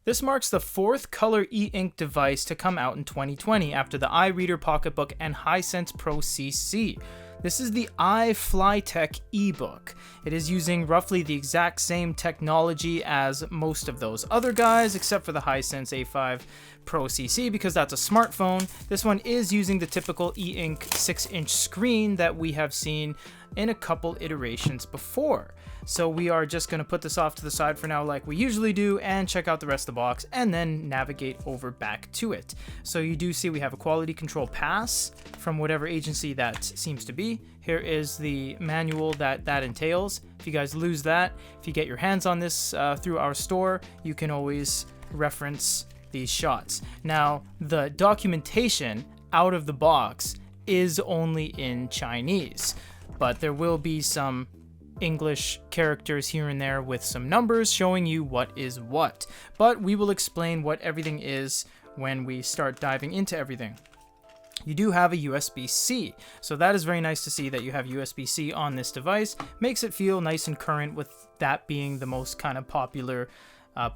This marks the fourth color e-ink device to come out in 2020 after the iReader Pocketbook and Hisense Pro CC. This is the iFlytek ebook. It is using roughly the exact same technology as most of those other guys, except for the Hisense A5 Pro CC, because that's a smartphone. This one is using the typical e-ink 6-inch screen that we have seen in a couple iterations before. So we are just going to put this off to the side for now like we usually do and check out the rest of the box and then navigate over back to it. So you do see we have a quality control pass from whatever agency that seems to be. Here is the manual that entails. If you guys lose that, if you get your hands on this through our store, you can always reference these shots. Now, the documentation out of the box is only in Chinese, but there will be some English characters here and there with some numbers showing you what is what. But we will explain what everything is when we start diving into everything. You do have a USB-C, so that is very nice to see that you have USB-C on this device. Makes it feel nice and current, with that being the most kind of popular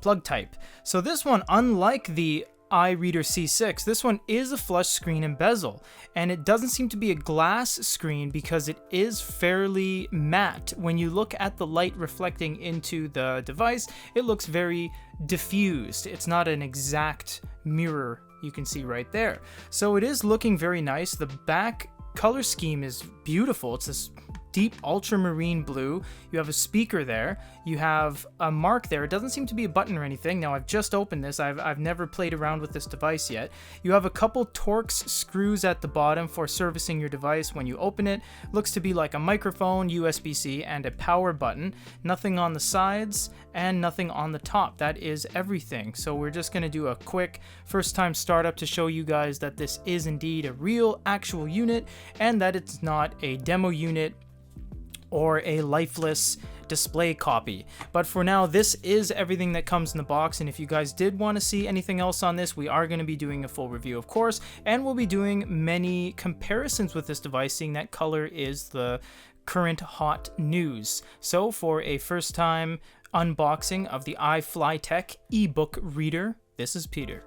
plug type. So this one, unlike the iReader C6, this one is a flush screen and bezel, and it doesn't seem to be a glass screen because it is fairly matte. When you look at the light reflecting into the device, it looks very diffused. It's not an exact mirror, you can see right there. So it is looking very nice. The back color scheme is beautiful. It's this deep ultramarine blue. You have a speaker there. You have a mark there. It doesn't seem to be a button or anything. Now, I've just opened this. I've never played around with this device yet. You have a couple Torx screws at the bottom for servicing your device when you open it. Looks to be like a microphone, USB-C, and a power button. Nothing on the sides and nothing on the top. That is everything. So we're just going to do a quick first-time startup to show you guys that this is indeed a real, actual unit, and that it's not a demo unit or a lifeless display copy. But for now, this is everything that comes in the box, and if you guys did want to see anything else on this, we are going to be doing a full review, of course, and we'll be doing many comparisons with this device, seeing that color is the current hot news. So for a first time unboxing of the iFlytek ebook reader, this is Peter.